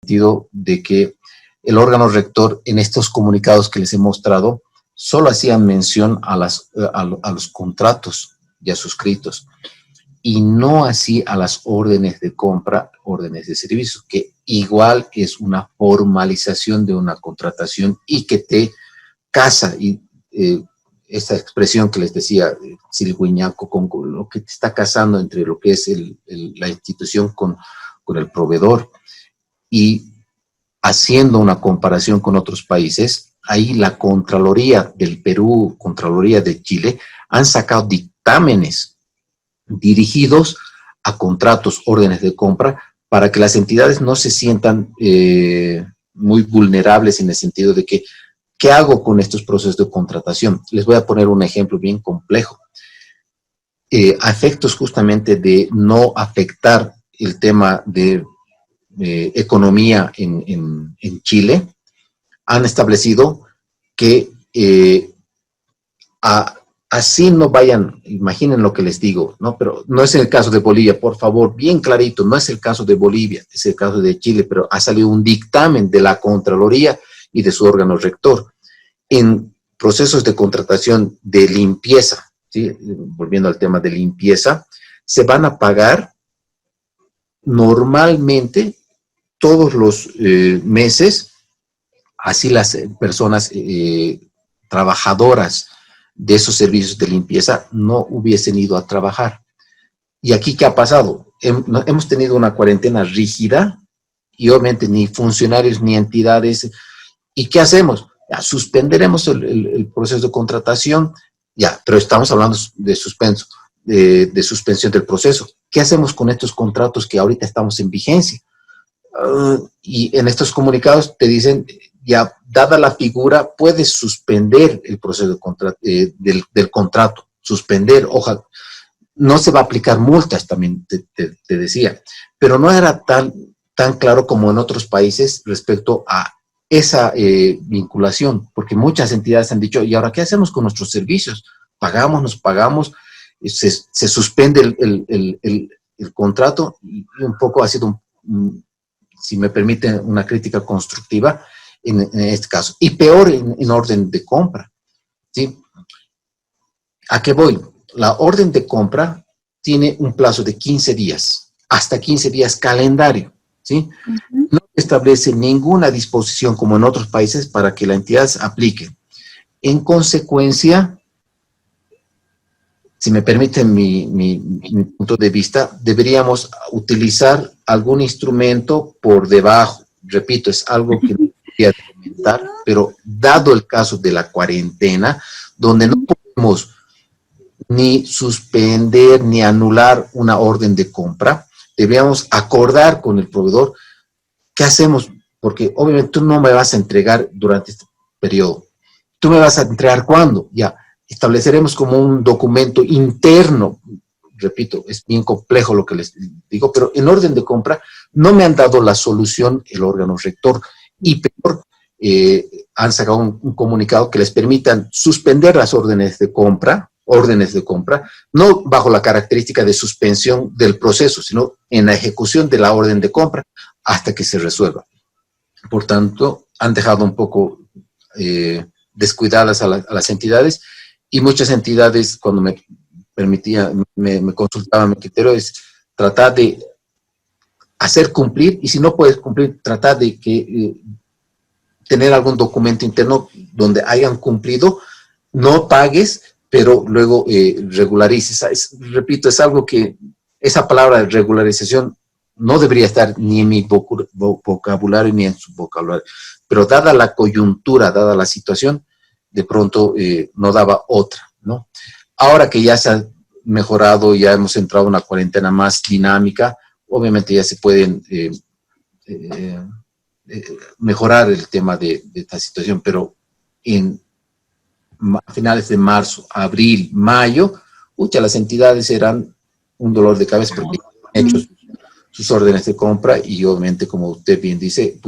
sentido de que el órgano rector en estos comunicados que les he mostrado solo hacían mención a los contratos ya suscritos y no así a las órdenes de compra, órdenes de servicio, que igual es una formalización de una contratación y que te casa, y esta expresión que les decía, cirigüeñaco, con lo que te está casando entre lo que es la institución con el proveedor. Y haciendo una comparación con otros países, ahí la Contraloría del Perú, Contraloría de Chile, han sacado dictámenes dirigidos a contratos, órdenes de compra, para que las entidades no se sientan muy vulnerables en el sentido de que, ¿qué hago con estos procesos de contratación? Les voy a poner un ejemplo bien complejo. A efectos justamente de no afectar el tema de economía en Chile, han establecido que así no vayan, imaginen lo que les digo, ¿no? Pero no es el caso de Bolivia, por favor, bien clarito, no es el caso de Bolivia, es el caso de Chile, pero ha salido un dictamen de la Contraloría y de su órgano rector. En procesos de contratación de limpieza, ¿sí? Volviendo al tema de limpieza, se van a pagar normalmente todos los meses, así las personas trabajadoras de esos servicios de limpieza no hubiesen ido a trabajar. ¿Y aquí qué ha pasado? Hemos tenido una cuarentena rígida y obviamente ni funcionarios ni entidades. ¿Y qué hacemos? Ya, suspenderemos el proceso de contratación, ya, pero estamos hablando de suspenso, de suspensión del proceso. ¿Qué hacemos con estos contratos que ahorita estamos en vigencia? Y en estos comunicados te dicen, ya, dada la figura, puedes suspender el proceso del contrato, suspender, ojalá, no se va a aplicar multas, también te decía, pero no era tan claro como en otros países respecto a esa vinculación, porque muchas entidades han dicho, ¿y ahora qué hacemos con nuestros servicios? Nos pagamos, se suspende el contrato, y un poco ha sido si me permiten, una crítica constructiva en este caso. Y peor en orden de compra, ¿sí? ¿A qué voy? La orden de compra tiene un plazo de 15 días, hasta 15 días calendario, ¿sí? No establece ninguna disposición, como en otros países, para que la entidad aplique. En consecuencia, si me permiten mi punto de vista, deberíamos utilizar algún instrumento por debajo. Repito, es algo que no quería comentar, pero dado el caso de la cuarentena, donde no podemos ni suspender ni anular una orden de compra, deberíamos acordar con el proveedor qué hacemos, porque obviamente tú no me vas a entregar durante este periodo. ¿Tú me vas a entregar cuándo? Ya. Estableceremos como un documento interno, repito, es bien complejo lo que les digo, pero en orden de compra no me han dado la solución el órgano rector y peor, han sacado un comunicado que les permitan suspender las órdenes de compra, no bajo la característica de suspensión del proceso, sino en la ejecución de la orden de compra hasta que se resuelva. Por tanto, han dejado un poco descuidadas a las entidades. Y muchas entidades, cuando me consultaban, mi criterio es tratar de hacer cumplir, y si no puedes cumplir, tratar de tener algún documento interno donde hayan cumplido, no pagues, pero luego regularices. Repito, es algo que, esa palabra de regularización no debería estar ni en mi vocabulario ni en su vocabulario, pero dada la coyuntura, dada la situación, de pronto no daba otra, ¿no? Ahora que ya se ha mejorado, ya hemos entrado en una cuarentena más dinámica, obviamente ya se pueden mejorar el tema de esta situación, pero a finales de marzo, abril, mayo, las entidades eran un dolor de cabeza porque han hecho sus órdenes de compra y obviamente, como usted bien dice,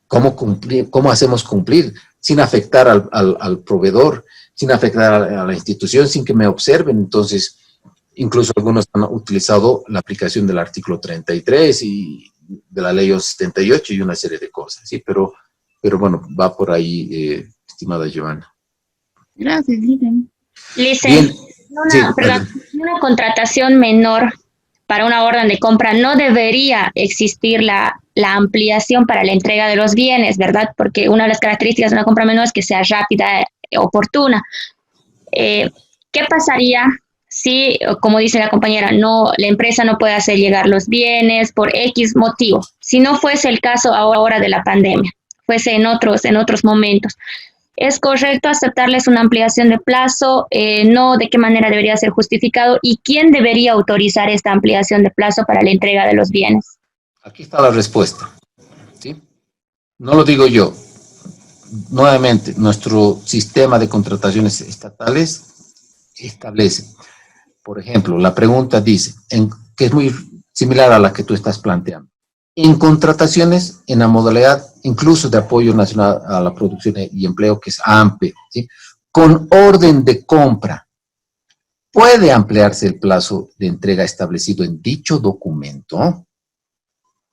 ¿cómo hacemos cumplir? Sin afectar al proveedor, sin afectar a la institución, sin que me observen. Entonces, incluso algunos han utilizado la aplicación del artículo 33 y de la ley 78 y una serie de cosas, ¿sí? Pero bueno, va por ahí, estimada Giovanna. Gracias, Licen. Bien, sí, Una contratación menor para una orden de compra no debería existir la ampliación para la entrega de los bienes, ¿verdad? Porque una de las características de una compra menor es que sea rápida y oportuna. ¿Qué pasaría si, como dice la compañera, la empresa no puede hacer llegar los bienes por X motivo? Si no fuese el caso ahora de la pandemia, fuese en otros momentos. ¿Es correcto aceptarles una ampliación de plazo? No, ¿de qué manera debería ser justificado? ¿Y quién debería autorizar esta ampliación de plazo para la entrega de los bienes? Aquí está la respuesta, ¿sí? No lo digo yo. Nuevamente, nuestro sistema de contrataciones estatales establece, por ejemplo, la pregunta dice, que es muy similar a la que tú estás planteando. En contrataciones, en la modalidad incluso de apoyo nacional a la producción y empleo, que es AMPE, ¿sí? Con orden de compra, ¿puede ampliarse el plazo de entrega establecido en dicho documento?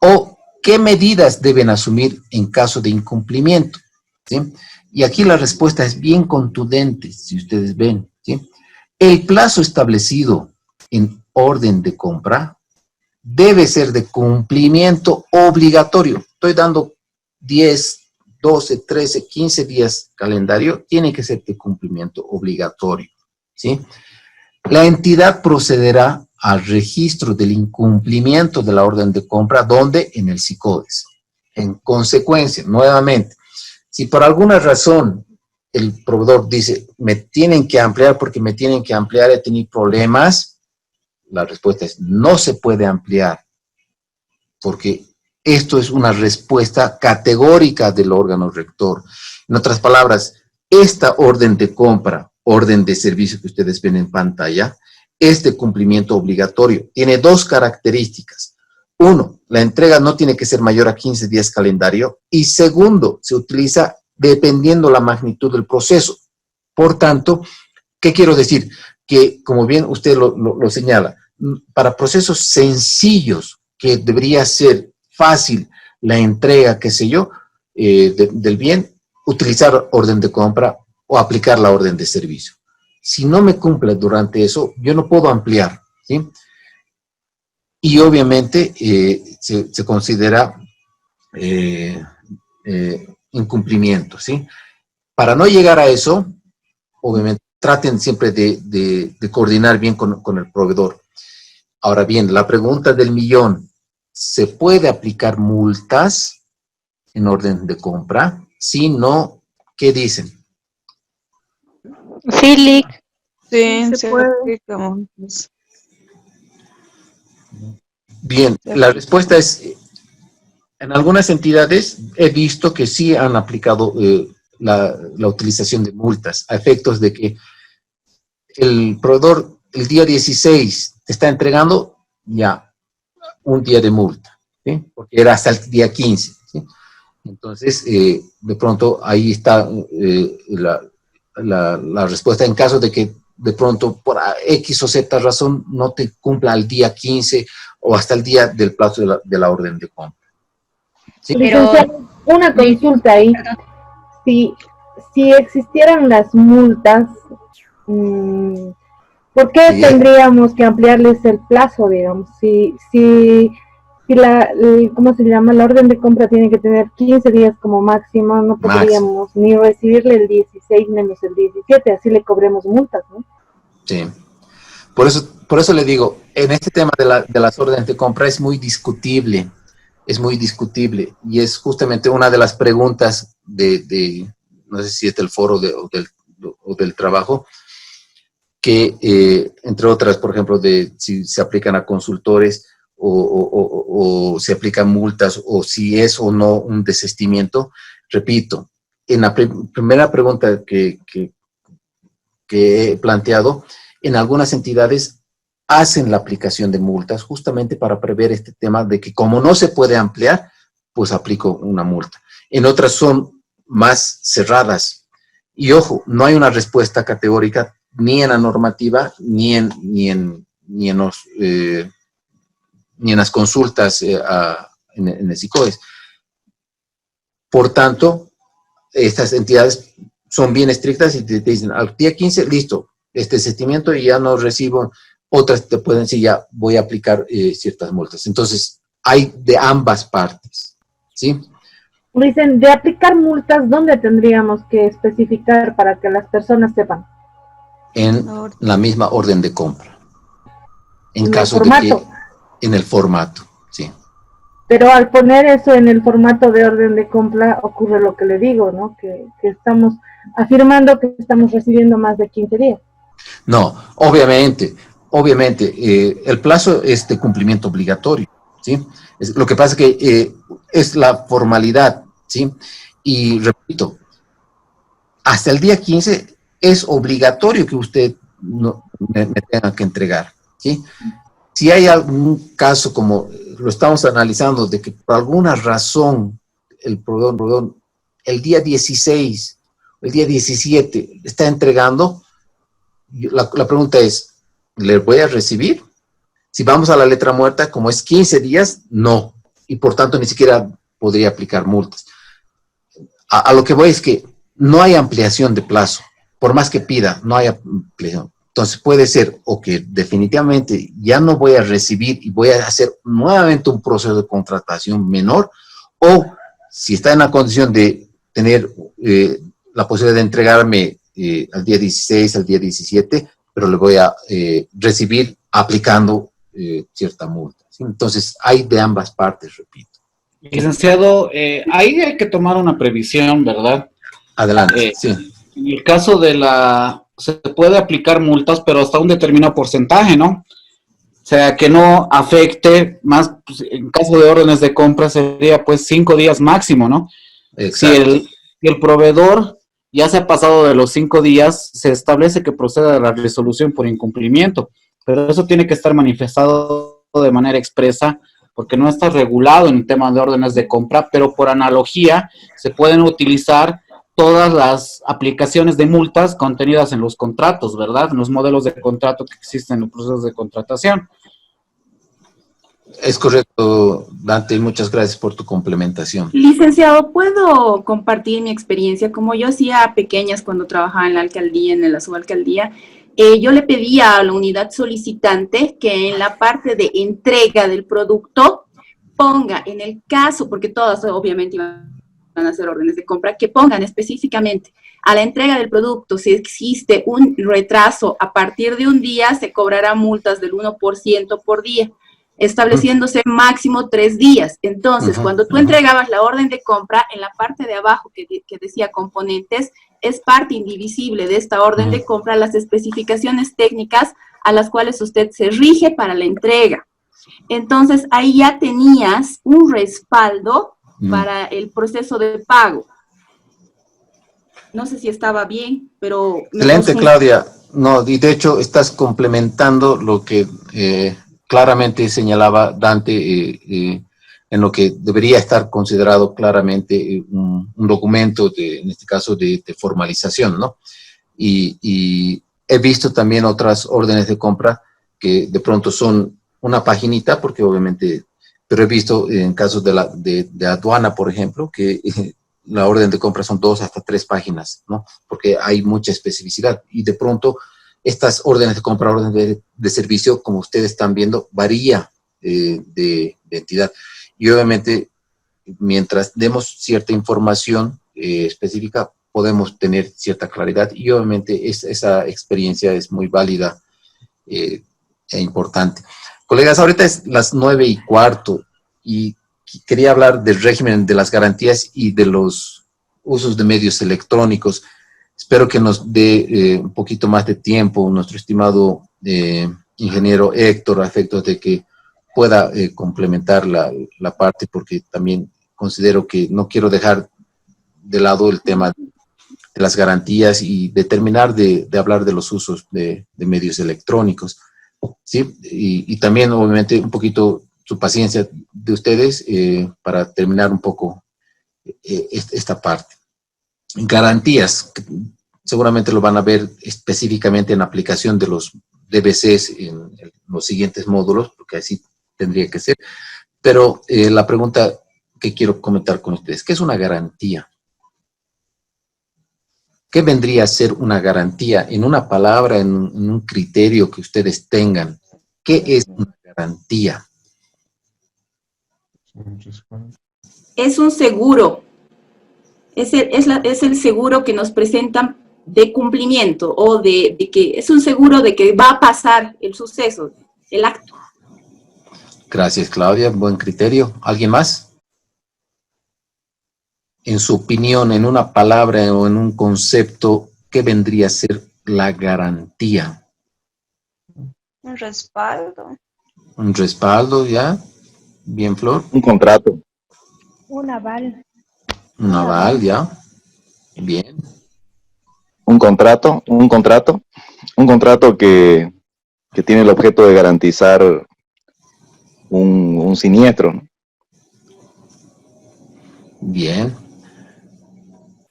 ¿O qué medidas deben asumir en caso de incumplimiento? ¿Sí? Y aquí la respuesta es bien contundente, si ustedes ven, ¿sí? El plazo establecido en orden de compra debe ser de cumplimiento obligatorio. Estoy dando 10, 12, 13, 15 días calendario, tiene que ser de cumplimiento obligatorio, ¿sí? La entidad procederá al registro del incumplimiento de la orden de compra, donde en el SICODES. En consecuencia, nuevamente, si por alguna razón el proveedor dice, me tienen que ampliar porque me tienen que ampliar, he tenido problemas, la respuesta es, no se puede ampliar, porque esto es una respuesta categórica del órgano rector. En otras palabras, esta orden de compra, orden de servicio que ustedes ven en pantalla, es de cumplimiento obligatorio. Tiene dos características. Uno, la entrega no tiene que ser mayor a 15 días calendario. Y segundo, se utiliza dependiendo la magnitud del proceso. Por tanto, ¿qué quiero decir? Que, como bien usted lo señala, para procesos sencillos, que debería ser fácil la entrega, qué sé yo, del bien, utilizar orden de compra o aplicar la orden de servicio. Si no me cumple durante eso, yo no puedo ampliar, ¿sí? Y obviamente se considera incumplimiento, ¿sí? Para no llegar a eso, obviamente, traten siempre de coordinar bien con el proveedor. Ahora bien, la pregunta del millón, ¿se puede aplicar multas en orden de compra? Si no, ¿qué dicen? Sí, Lick. Sí, Se puede. Bien, la respuesta es, en algunas entidades he visto que sí han aplicado la utilización de multas a efectos de que el proveedor el día 16 te está entregando ya un día de multa, ¿sí? Porque era hasta el día 15, ¿sí? Entonces, de pronto ahí está la respuesta en caso de que de pronto por X o Z razón no te cumpla al día 15 o hasta el día del plazo de la orden de compra. ¿Sí? Licenciado, una consulta ahí. Si existieran las multas, ¿por qué Sí, tendríamos que ampliarles el plazo, digamos? Si ¿cómo se llama? La orden de compra tiene que tener 15 días como máximo, no podríamos ni recibirle el 16 menos el 17, así le cobremos multas, ¿no? Sí. Por eso le digo, en este tema de las órdenes de compra es muy discutible, y es justamente una de las preguntas no sé si es del foro o del trabajo, que entre otras, por ejemplo, de si se aplican a consultores o se aplican multas o si es o no un desistimiento. Repito, en la primera pregunta que he planteado, en algunas entidades hacen la aplicación de multas justamente para prever este tema de que como no se puede ampliar, pues aplico una multa. En otras son más cerradas. Y ojo, no hay una respuesta categórica ni en la normativa ni en las consultas en el SICOES. Por tanto, estas entidades son bien estrictas y te dicen, al día 15, listo, este sentimiento y ya no recibo, otras te pueden decir, ya voy a aplicar ciertas multas. Entonces, hay de ambas partes, ¿sí? Dicen, de aplicar multas, ¿dónde tendríamos que especificar para que las personas sepan? En la misma orden de compra. En ¿En caso el formato? de que, en el formato, sí. Pero al poner eso en el formato de orden de compra, ocurre lo que le digo, ¿no? Que estamos afirmando que estamos recibiendo más de 15 días. No, obviamente, el plazo es de cumplimiento obligatorio, ¿sí? Lo que pasa es que es la formalidad, ¿sí? Y repito, hasta el día 15 es obligatorio que usted me tenga que entregar, ¿sí? Si hay algún caso como lo estamos analizando, de que por alguna razón el proveedor el día 16, el día 17 está entregando, la pregunta es, ¿le voy a recibir? Si vamos a la letra muerta, como es 15 días, no. Y por tanto ni siquiera podría aplicar multas. A lo que voy es que no hay ampliación de plazo. Por más que pida, no hay ampliación. Entonces puede ser o que definitivamente ya no voy a recibir y voy a hacer nuevamente un proceso de contratación menor, o si está en la condición de tener la posibilidad de entregarme al día 16, al día 17, pero le voy a recibir aplicando cierta multa, ¿sí? Entonces hay de ambas partes, repito. Licenciado, ahí hay que tomar una previsión, ¿verdad? Adelante, sí. En el caso de se puede aplicar multas, pero hasta un determinado porcentaje, ¿no? O sea, que no afecte más, pues, en caso de órdenes de compra sería pues 5 días máximo, ¿no? Exacto. Si el proveedor ya se ha pasado de los 5 días, se establece que proceda a la resolución por incumplimiento, pero eso tiene que estar manifestado de manera expresa, porque no está regulado en temas de órdenes de compra, pero por analogía se pueden utilizar todas las aplicaciones de multas contenidas en los contratos, ¿verdad? En los modelos de contrato que existen en los procesos de contratación. Es correcto, Dante, y muchas gracias por tu complementación. Licenciado, ¿puedo compartir mi experiencia? Como yo hacía pequeñas cuando trabajaba en la alcaldía, en la subalcaldía, yo le pedía a la unidad solicitante que en la parte de entrega del producto ponga, en el caso, porque todas obviamente iban a hacer órdenes de compra, que pongan específicamente a la entrega del producto, si existe un retraso a partir de un día, se cobrará multas del 1% por día, estableciéndose máximo 3 días. Entonces, cuando tú entregabas la orden de compra, en la parte de abajo que decía componentes, es parte indivisible de esta orden de compra las especificaciones técnicas a las cuales usted se rige para la entrega. Entonces, ahí ya tenías un respaldo para el proceso de pago. No sé si estaba bien, pero... Excelente, Claudia. No, y de hecho estás complementando lo que claramente señalaba Dante en lo que debería estar considerado claramente un documento, en este caso, de formalización, ¿no? Y he visto también otras órdenes de compra que de pronto son una paginita, porque obviamente, pero he visto en casos de aduana, por ejemplo, que la orden de compra son 2 hasta 3 páginas, ¿no? Porque hay mucha especificidad y de pronto estas órdenes de compra, órdenes de servicio, como ustedes están viendo, varía de entidad. Y obviamente, mientras demos cierta información específica, podemos tener cierta claridad y obviamente esa experiencia es muy válida e importante. Colegas, ahorita es las 9:15 y quería hablar del régimen de las garantías y de los usos de medios electrónicos. Espero que nos dé un poquito más de tiempo nuestro estimado ingeniero Héctor, a efectos de que pueda complementar la parte, porque también considero que no quiero dejar de lado el tema de las garantías y de terminar de hablar de los usos de medios electrónicos, ¿sí? Y también, obviamente, un poquito su paciencia de ustedes para terminar un poco esta parte. Garantías, seguramente lo van a ver específicamente en la aplicación de los DBCs en los siguientes módulos, porque así tendría que ser. Pero la pregunta que quiero comentar con ustedes, ¿qué es una garantía? ¿Qué vendría a ser una garantía? En una palabra, en un criterio que ustedes tengan, ¿qué es una garantía? Es un seguro. Es el seguro que nos presentan de cumplimiento o de que es un seguro de que va a pasar el suceso, el acto. Gracias, Claudia. Buen criterio. ¿Alguien más? En su opinión, en una palabra o en un concepto, ¿qué vendría a ser la garantía? Un respaldo. Un respaldo, ¿ya? Bien, Flor. Un contrato. Un aval. Un aval, ¿ya? Bien. Un contrato que tiene el objeto de garantizar un siniestro, ¿no? Bien.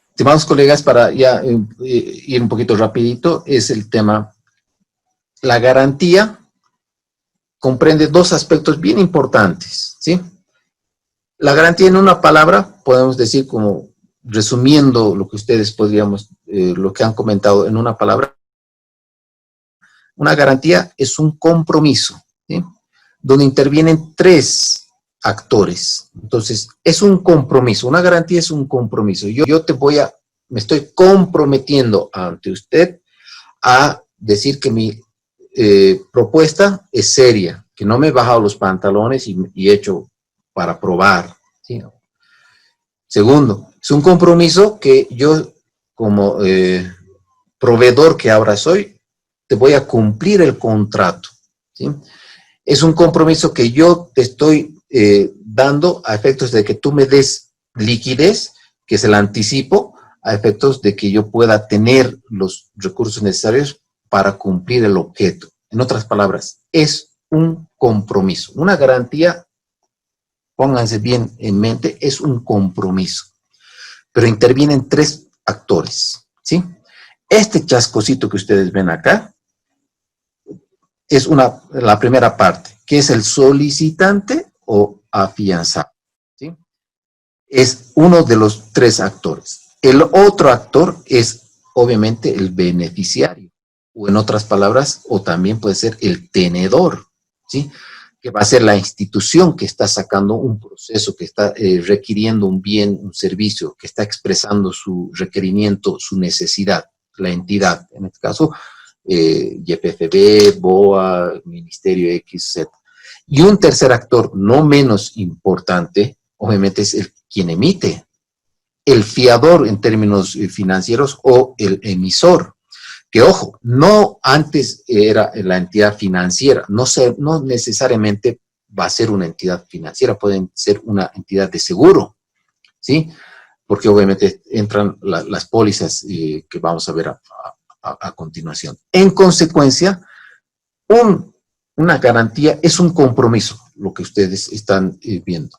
Estimados colegas, para ya ir un poquito rapidito, es el tema. La garantía comprende dos aspectos bien importantes, ¿sí? La garantía en una palabra, podemos decir como resumiendo lo que ustedes podríamos, lo que han comentado en una palabra, una garantía es un compromiso, ¿sí? Donde intervienen tres actores. Entonces, es un compromiso, una garantía es un compromiso. Yo me estoy comprometiendo ante usted a decir que mi propuesta es seria, que no me he bajado los pantalones y he hecho para probar, ¿sí? Segundo, es un compromiso que yo como proveedor que ahora soy, te voy a cumplir el contrato, ¿sí? Es un compromiso que yo te estoy dando a efectos de que tú me des liquidez, que es el anticipo, a efectos de que yo pueda tener los recursos necesarios para cumplir el objeto. En otras palabras, es un compromiso. Una garantía, pónganse bien en mente, es un compromiso. Pero intervienen tres actores, ¿sí? Este chascosito que ustedes ven acá es la primera parte, que es el solicitante o afianzado, ¿sí? Es uno de los tres actores. El otro actor es, obviamente, el beneficiario, o en otras palabras, o también puede ser el tenedor, ¿sí? Que va a ser la institución que está sacando un proceso, que está requiriendo un bien, un servicio, que está expresando su requerimiento, su necesidad, la entidad, en este caso, YPFB, BOA, Ministerio X, Z. Y un tercer actor, no menos importante, obviamente es quien emite, el fiador en términos financieros o el emisor. Que ojo, no antes era la entidad financiera, no necesariamente va a ser una entidad financiera, pueden ser una entidad de seguro, ¿sí? Porque obviamente entran las pólizas que vamos a ver a continuación. En consecuencia, una garantía es un compromiso, lo que ustedes están viendo.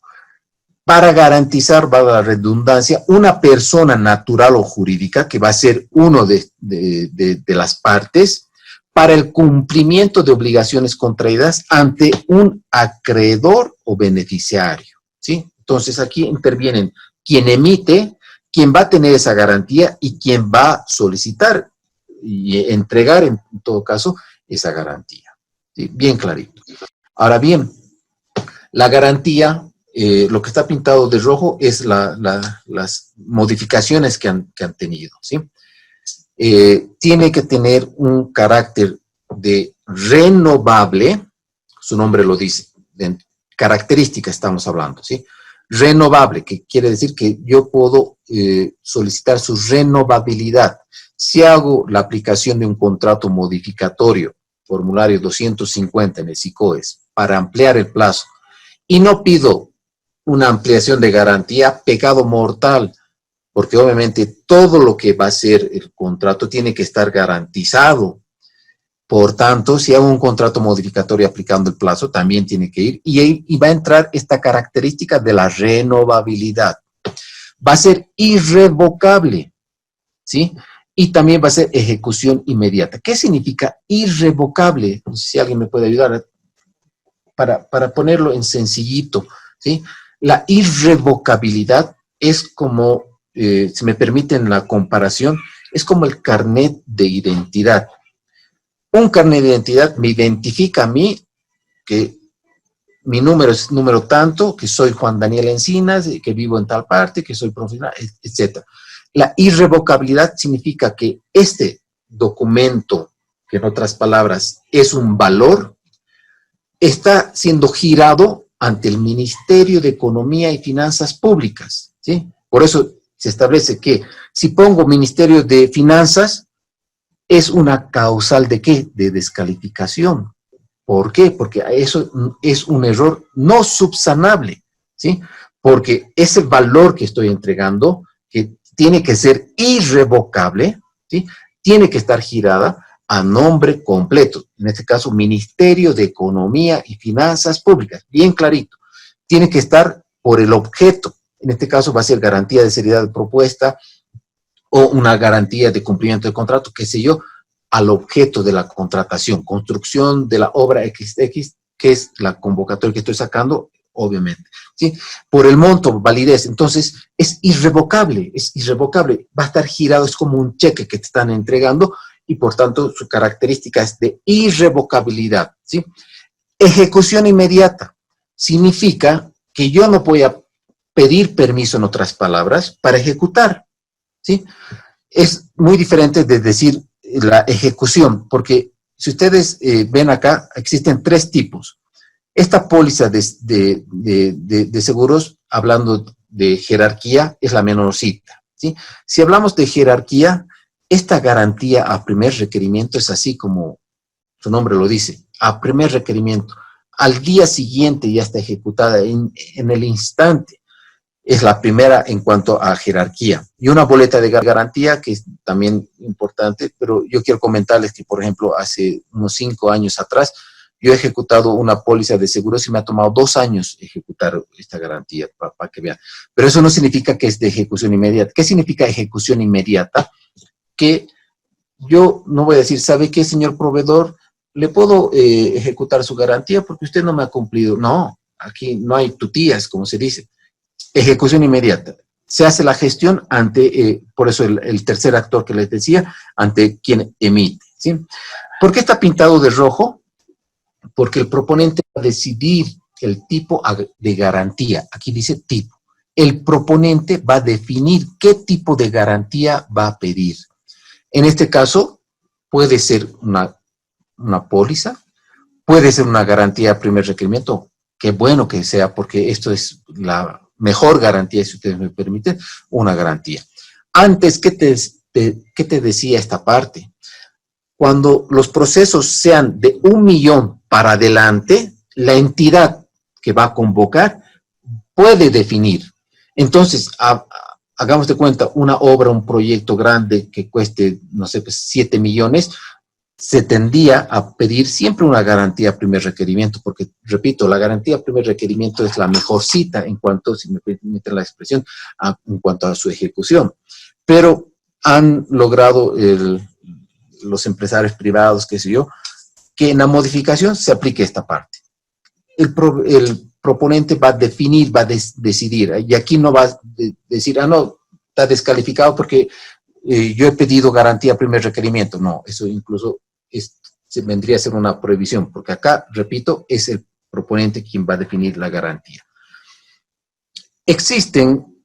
Para garantizar, va a la redundancia, una persona natural o jurídica, que va a ser uno de las partes, para el cumplimiento de obligaciones contraídas ante un acreedor o beneficiario, ¿sí? Entonces aquí intervienen quien emite, quien va a tener esa garantía y quien va a solicitar y entregar, en todo caso, esa garantía, ¿sí? Bien clarito. Ahora bien, la garantía... lo que está pintado de rojo es las modificaciones que han tenido, ¿sí? Tiene que tener un carácter de renovable, su nombre lo dice, de característica estamos hablando, ¿sí? Renovable, que quiere decir que yo puedo solicitar su renovabilidad. Si hago la aplicación de un contrato modificatorio, formulario 250 en el SICOES, para ampliar el plazo, y no pido una ampliación de garantía, pecado mortal, porque obviamente todo lo que va a ser el contrato tiene que estar garantizado. Por tanto, si hago un contrato modificatorio aplicando el plazo, también tiene que ir, y va a entrar esta característica de la renovabilidad. Va a ser irrevocable, ¿sí? Y también va a ser ejecución inmediata. ¿Qué significa irrevocable? No sé si alguien me puede ayudar para ponerlo en sencillito. ¿sí? La irrevocabilidad es como, si me permiten la comparación, es como el carnet de identidad. Un carnet de identidad me identifica a mí, que mi número es número tanto, que soy Juan Daniel Encinas, que vivo en tal parte, que soy profesional, etc. La irrevocabilidad significa que este documento, que en otras palabras es un valor, está siendo girado ante el Ministerio de Economía y Finanzas Públicas, ¿sí? Por eso se establece que si pongo Ministerio de Finanzas, es una causal ¿de qué? De descalificación. ¿Por qué? Porque eso es un error no subsanable, ¿sí? Porque ese valor que estoy entregando, que tiene que ser irrevocable, ¿sí? Tiene que estar girada a nombre completo. En este caso, Ministerio de Economía y Finanzas Públicas. Bien clarito. Tiene que estar por el objeto. En este caso va a ser garantía de seriedad de propuesta o una garantía de cumplimiento de contrato, qué sé yo, al objeto de la contratación, construcción de la obra XX, que es la convocatoria que estoy sacando, obviamente, ¿sí? Por el monto, validez, entonces es irrevocable, va a estar girado, es como un cheque que te están entregando y por tanto su característica es de irrevocabilidad, ¿sí? Ejecución inmediata significa que yo no voy a pedir permiso, en otras palabras, para ejecutar, ¿sí? Es muy diferente de decir la ejecución, porque si ustedes ven acá, existen 3 tipos. Esta póliza de seguros, hablando de jerarquía, es la menorcita, ¿sí? Si hablamos de jerarquía, esta garantía a primer requerimiento es así como su nombre lo dice, a primer requerimiento. Al día siguiente ya está ejecutada en el instante. Es la primera en cuanto a jerarquía. Y una boleta de garantía, que es también importante, pero yo quiero comentarles que, por ejemplo, hace unos 5 años atrás, yo he ejecutado una póliza de seguros y me ha tomado 2 años ejecutar esta garantía, para que vean. Pero eso no significa que es de ejecución inmediata. ¿Qué significa ejecución inmediata? Que yo no voy a decir, ¿sabe qué, señor proveedor? ¿Le puedo ejecutar su garantía porque usted no me ha cumplido? No, aquí no hay tutías, como se dice. Ejecución inmediata. Se hace la gestión ante, por eso el tercer actor que les decía, ante quien emite, ¿sí? ¿Por qué está pintado de rojo? Porque el proponente va a decidir el tipo de garantía. Aquí dice tipo. El proponente va a definir qué tipo de garantía va a pedir. En este caso, puede ser una póliza, puede ser una garantía a primer requerimiento. Qué bueno que sea, porque esto es la mejor garantía, si ustedes me permiten, una garantía. Antes, ¿qué te decía esta parte? Cuando los procesos sean de 1 millón para adelante, la entidad que va a convocar puede definir. Entonces, hagamos de cuenta, una obra, un proyecto grande que cueste, no sé, pues 7 millones, se tendría a pedir siempre una garantía a primer requerimiento, porque, repito, la garantía a primer requerimiento es la mejor cita en cuanto, si me permiten la expresión, en cuanto a su ejecución. Pero han logrado los empresarios privados, qué sé yo, que en la modificación se aplique esta parte. El proponente va a definir, va a decidir, y aquí no va a decir, no, está descalificado porque yo he pedido garantía a primer requerimiento. No, eso incluso vendría a ser una prohibición, porque acá, repito, es el proponente quien va a definir la garantía. Existen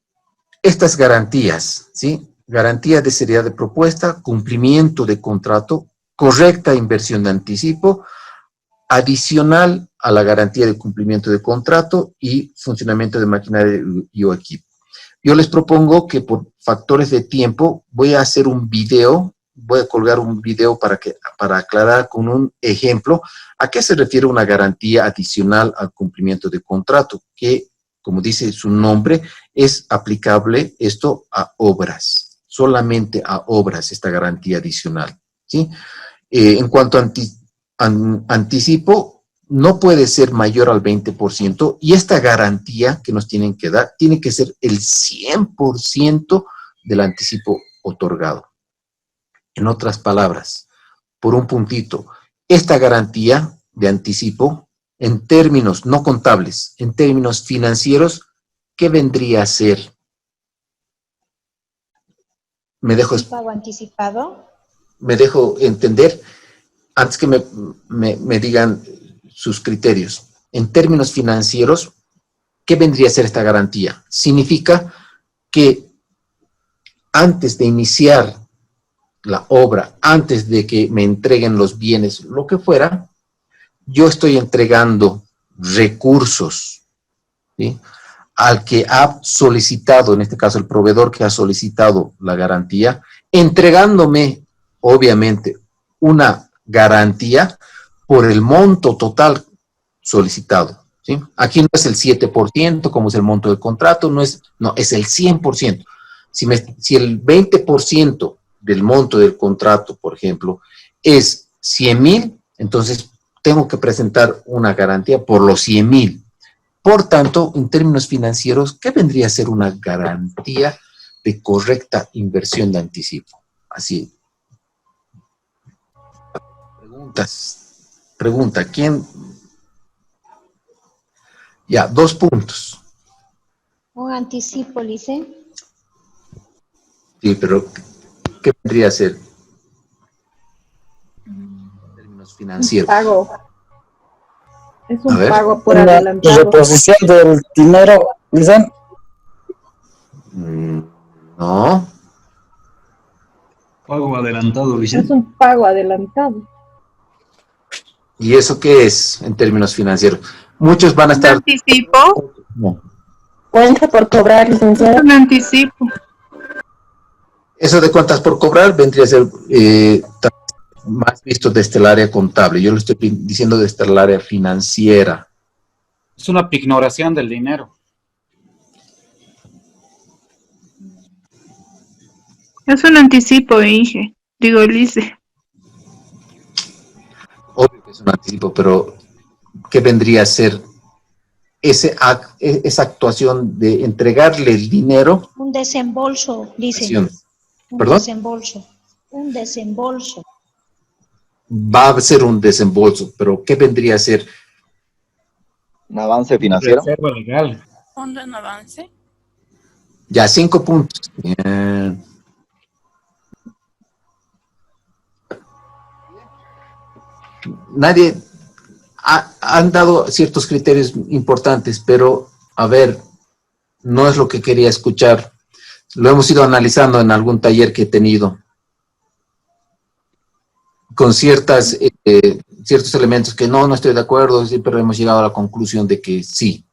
estas garantías, ¿sí? Garantía de seriedad de propuesta, cumplimiento de contrato, correcta inversión de anticipo, adicional a la garantía de cumplimiento de contrato y funcionamiento de maquinaria y o equipo. Yo les propongo que por factores de tiempo voy a hacer un video, voy a colgar un video para aclarar con un ejemplo a qué se refiere una garantía adicional al cumplimiento de contrato, que, como dice su nombre, es aplicable esto a obras, solamente a obras esta garantía adicional, ¿sí? En cuanto a anticipo, no puede ser mayor al 20% y esta garantía que nos tienen que dar tiene que ser el 100% del anticipo otorgado. En otras palabras, por un puntito, esta garantía de anticipo en términos no contables, en términos financieros, ¿qué vendría a ser? Me dejo pago anticipado. Me dejo entender, antes que me digan sus criterios. En términos financieros, ¿qué vendría a ser esta garantía? Significa que antes de iniciar la obra, antes de que me entreguen los bienes, lo que fuera, yo estoy entregando recursos, ¿sí?, al que ha solicitado, en este caso el proveedor que ha solicitado la garantía, entregándome, obviamente, una garantía por el monto total solicitado, ¿sí? Aquí no es el 7%, como es el monto del contrato, no, es el 100%. Si el 20% del monto del contrato, por ejemplo, es 100,000, entonces tengo que presentar una garantía por los 100,000. Por tanto, en términos financieros, ¿qué vendría a ser una garantía de correcta inversión de anticipo? Así. Pregunta, ¿quién? Ya, 2 puntos. Un anticipo, dice. Sí, pero ¿qué vendría a ser? En términos financieros. Pago. Es un A ver. pago por adelantado. Reposición del dinero, dicen. No. Pago adelantado, Vicente. Es un pago adelantado. ¿Y eso qué es en términos financieros? Muchos van a estar... ¿Un anticipo? No. Cuenta por cobrar, licenciada. Un anticipo. Eso de cuentas por cobrar vendría a ser más visto desde el área contable. Yo lo estoy diciendo desde el área financiera. Es una pignoración del dinero. Es un anticipo, Inge. Digo, Lice. Obvio que es un anticipo, pero ¿qué vendría a ser esa actuación de entregarle el dinero? Un desembolso, dice. ¿Perdón? Un desembolso. Va a ser un desembolso, pero ¿qué vendría a ser? ¿Un avance financiero? Reserva legal. ¿Fondo en avance? Ya, 5 puntos. Bien. Nadie han dado ciertos criterios importantes, pero a ver, no es lo que quería escuchar. Lo hemos ido analizando en algún taller que he tenido, con ciertos elementos que no estoy de acuerdo, sí, pero hemos llegado a la conclusión de que sí,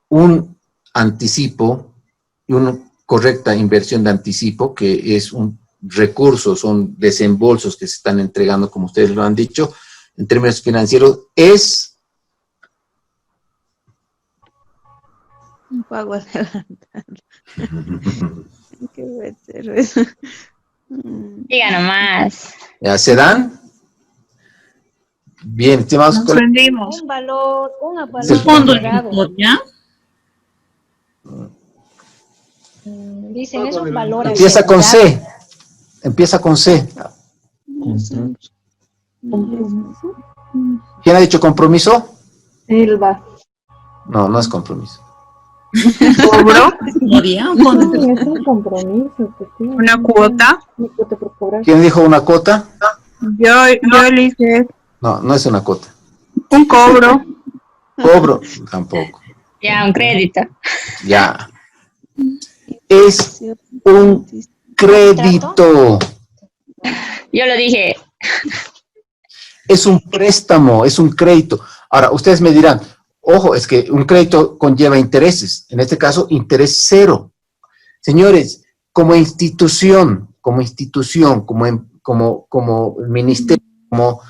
un anticipo y una correcta inversión de anticipo, que es un recurso, son desembolsos que se están entregando, como ustedes lo han dicho, en términos financieros, es... Un pago adelantado. ¿Qué puede ser eso? Diga nomás. ¿Ya se dan? Bien, estimados Nos colegas. vendimos. Un valor Sí. Fondo agregado. ¿ya? Dicen, es un valor Empieza con asegurado. C. Empieza con C. ¿Quién ha dicho compromiso? Silva. No, no es compromiso. ¿Cobro? Sí, es un compromiso. efectivamente. ¿Una cuota? Una cuota por cobrar. ¿Quién dijo una cuota? Yo Lice. No, no es una cuota. Un cobro. Cobro, tampoco. Ya, un crédito. Ya. Es un crédito. Yo lo dije. Es un préstamo, es un crédito. Ahora, ustedes me dirán, ojo, es que un crédito conlleva intereses. En este caso, interés cero. Señores, como institución, como ministerio, como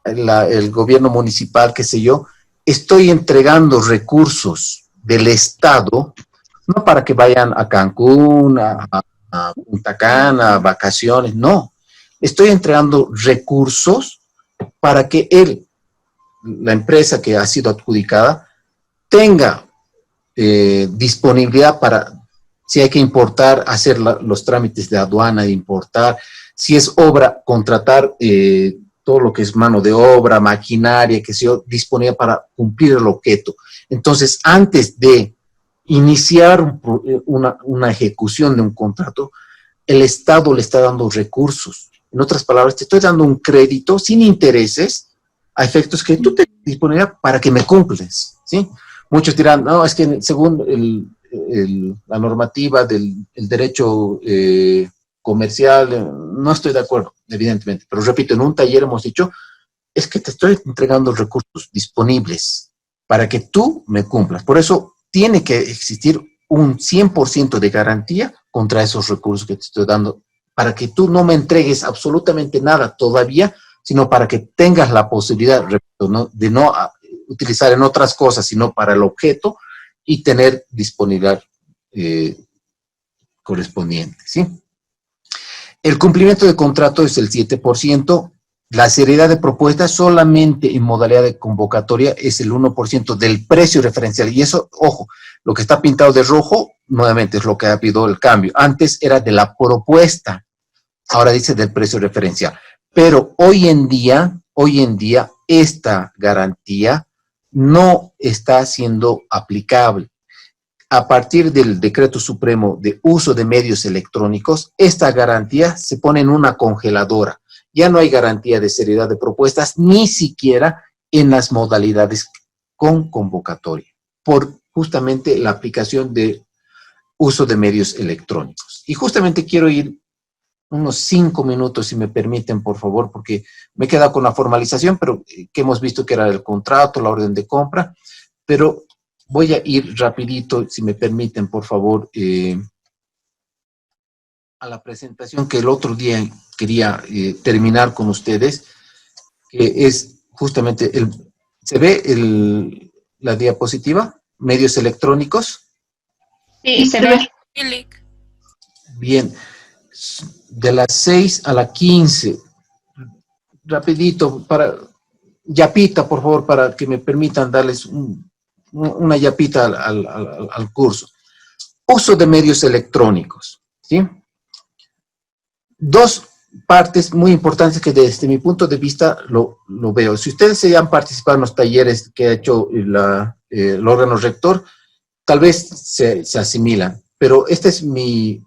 el gobierno municipal, qué sé yo, estoy entregando recursos del Estado, no para que vayan a Cancún, a Punta Cana, a vacaciones, no. Estoy entregando recursos para que la empresa que ha sido adjudicada, tenga disponibilidad para, si hay que importar, hacer los trámites de aduana, de importar, si es obra, contratar todo lo que es mano de obra, maquinaria, que se disponía para cumplir el objeto. Entonces, antes de iniciar una ejecución de un contrato, el Estado le está dando recursos. En otras palabras, te estoy dando un crédito sin intereses a efectos que tú te disponías para que me cumples, ¿sí? Muchos dirán, no, es que según la normativa del derecho comercial, no estoy de acuerdo, evidentemente. Pero repito, en un taller hemos dicho, es que te estoy entregando recursos disponibles para que tú me cumplas. Por eso tiene que existir un 100% de garantía contra esos recursos que te estoy dando, para que tú no me entregues absolutamente nada todavía, sino para que tengas la posibilidad, repito, ¿no?, de no utilizar en otras cosas, sino para el objeto y tener disponibilidad correspondiente, ¿sí? El cumplimiento de contrato es el 7%, la seriedad de propuestas solamente en modalidad de convocatoria es el 1% del precio referencial, y eso, ojo, lo que está pintado de rojo, nuevamente es lo que ha habido el cambio. Antes era de la propuesta, ahora dice del precio referencial. Pero hoy en día, esta garantía no está siendo aplicable. A partir del Decreto Supremo de Uso de Medios Electrónicos, esta garantía se pone en una congeladora. Ya no hay garantía de seriedad de propuestas, ni siquiera en las modalidades con convocatoria, por justamente la aplicación de uso de medios electrónicos. Y justamente quiero ir unos 5 minutos, si me permiten, por favor, porque me he quedado con la formalización, pero que hemos visto que era el contrato, la orden de compra, pero voy a ir rapidito, si me permiten, por favor, a la presentación que el otro día quería terminar con ustedes, que es justamente, ¿se ve la diapositiva? Medios electrónicos. Sí, se ve. Bien. De las 6 a las 15, rapidito, yapita, por favor, para que me permitan darles una yapita al curso. Uso de medios electrónicos, ¿sí? Dos partes muy importantes que desde mi punto de vista lo veo. Si ustedes se han participado en los talleres que ha hecho el órgano rector, tal vez se asimilan, pero este es mi